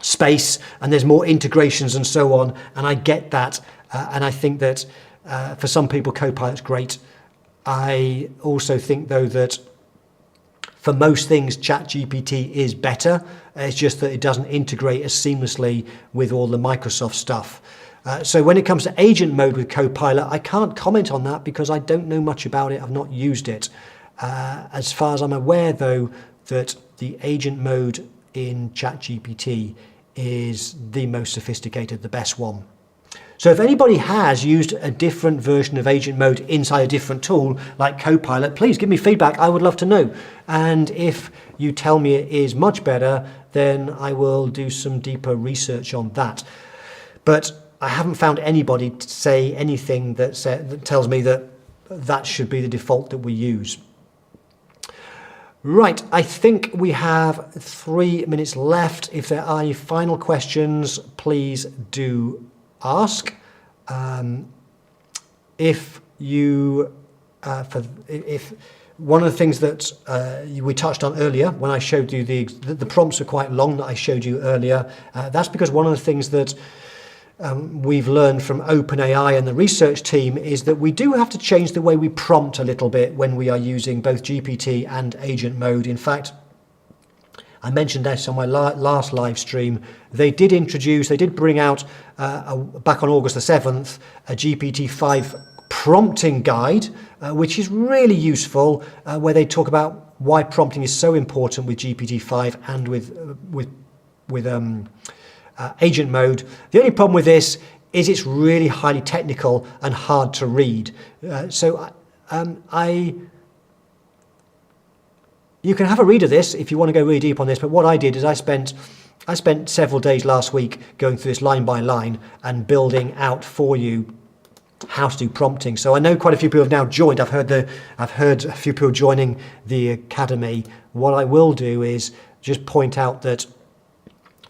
space, and there's more integrations and so on, and I get that. And I think that for some people, Copilot's great. I also think, though, that for most things, ChatGPT is better. It's just that it doesn't integrate as seamlessly with all the Microsoft stuff. So when it comes to agent mode with Copilot, I can't comment on that because I don't know much about it. I've not used it. As far as I'm aware, though, that the agent mode in ChatGPT is the most sophisticated, the best one. So if anybody has used a different version of agent mode inside a different tool like Copilot, please give me feedback. I would love to know. And if you tell me it is much better, then I will do some deeper research on that. But I haven't found anybody to say anything that tells me that should be the default that we use. Right, I think we have 3 minutes left. If there are any final questions, please do ask. If one of the things that we touched on earlier when I showed you the prompts are quite long that I showed you earlier, that's because one of the things that we've learned from OpenAI and the research team is that we do have to change the way we prompt a little bit when we are using both GPT and agent mode. In fact, I mentioned this on my last live stream. They did bring out, back on August the 7th, a GPT-5 prompting guide, which is really useful, where they talk about why prompting is so important with GPT-5 and with agent mode. The only problem with this is it's really highly technical and hard to read. You can have a read of this if you want to go really deep on this, but what I did is I spent several days last week going through this line by line and building out for you how to do prompting. So I know quite a few people have now joined. I've heard a few people joining the academy. What I will do is just point out that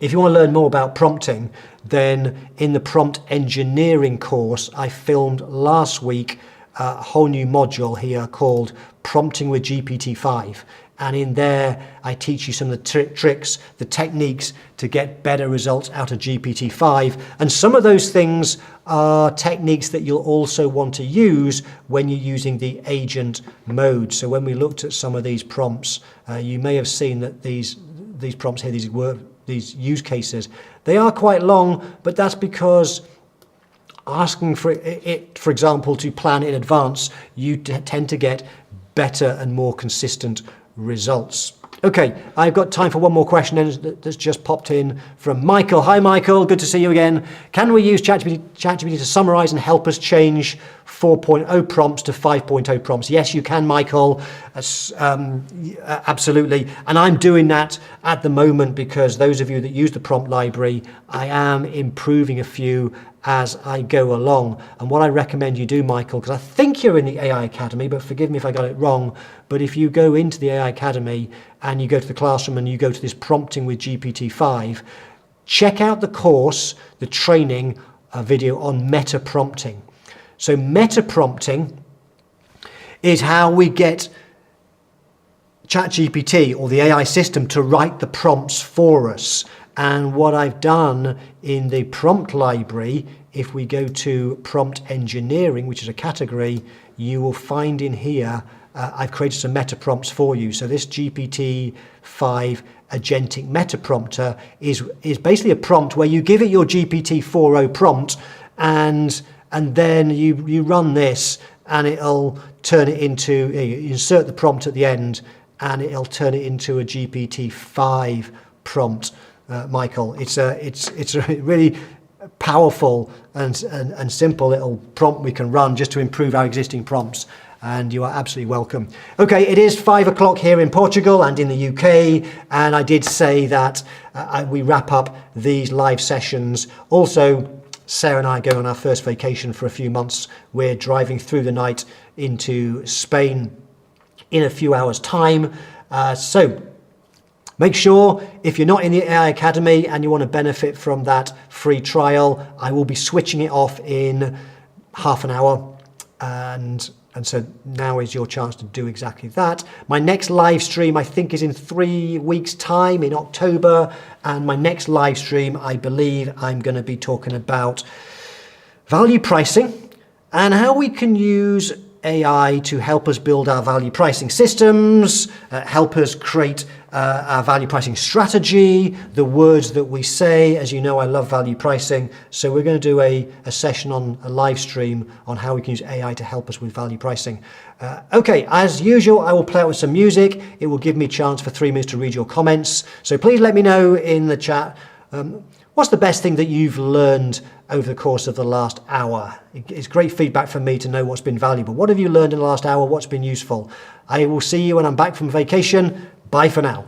if you want to learn more about prompting, then in the prompt engineering course I filmed last week a whole new module here called Prompting with GPT-5. And in there, I teach you some of the tricks, the techniques to get better results out of GPT-5. And some of those things are techniques that you'll also want to use when you're using the agent mode. So when we looked at some of these prompts, you may have seen that these prompts here, these use cases, they are quite long, but that's because asking for it, for example, to plan in advance, you tend to get better and more consistent results. Okay, I've got time for one more question that's just popped in from Michael. Hi Michael, good to see you again. Can we use ChatGPT to summarize and help us change 4.0 prompts to 5.0 prompts? Yes, you can, Michael. Absolutely. And I'm doing that at the moment because those of you that use the prompt library, I am improving a few as I go along. And what I recommend you do, Michael, because I think you're in the AI Academy, but forgive me if I got it wrong, but if you go into the AI Academy and you go to the classroom and you go to this prompting with GPT-5, check out the course, the training video on meta prompting. So meta prompting is how we get ChatGPT or the AI system to write the prompts for us. And what I've done in the prompt library, if we go to prompt engineering, which is a category, you will find in here, I've created some meta prompts for you. So this GPT-5 agentic meta prompter is basically a prompt where you give it your GPT 4.0 prompt and then you run this and it'll turn it into, you insert the prompt at the end and it'll turn it into a GPT-5 prompt. Michael, it's a really powerful and simple little prompt we can run just to improve our existing prompts, and you are absolutely welcome. Okay, it is 5 o'clock here in Portugal and in the UK, and I did say that we wrap up these live sessions. Also, Sarah and I go on our first vacation for a few months. We're driving through the night into Spain in a few hours' time. So make sure if you're not in the AI Academy and you want to benefit from that free trial, I will be switching it off in half an hour. And so now is your chance to do exactly that. My next live stream, I think, is in 3 weeks' time in October. And my next live stream, I believe I'm going to be talking about value pricing and how we can use AI to help us build our value pricing systems, help us create our value pricing strategy, the words that we say. As you know, I love value pricing. So we're going to do a session on a live stream on how we can use AI to help us with value pricing. Okay, as usual, I will play out with some music. It will give me a chance for 3 minutes to read your comments. So please let me know in the chat, what's the best thing that you've learned over the course of the last hour? It's great feedback for me to know what's been valuable. What have you learned in the last hour? What's been useful? I will see you when I'm back from vacation. Bye for now.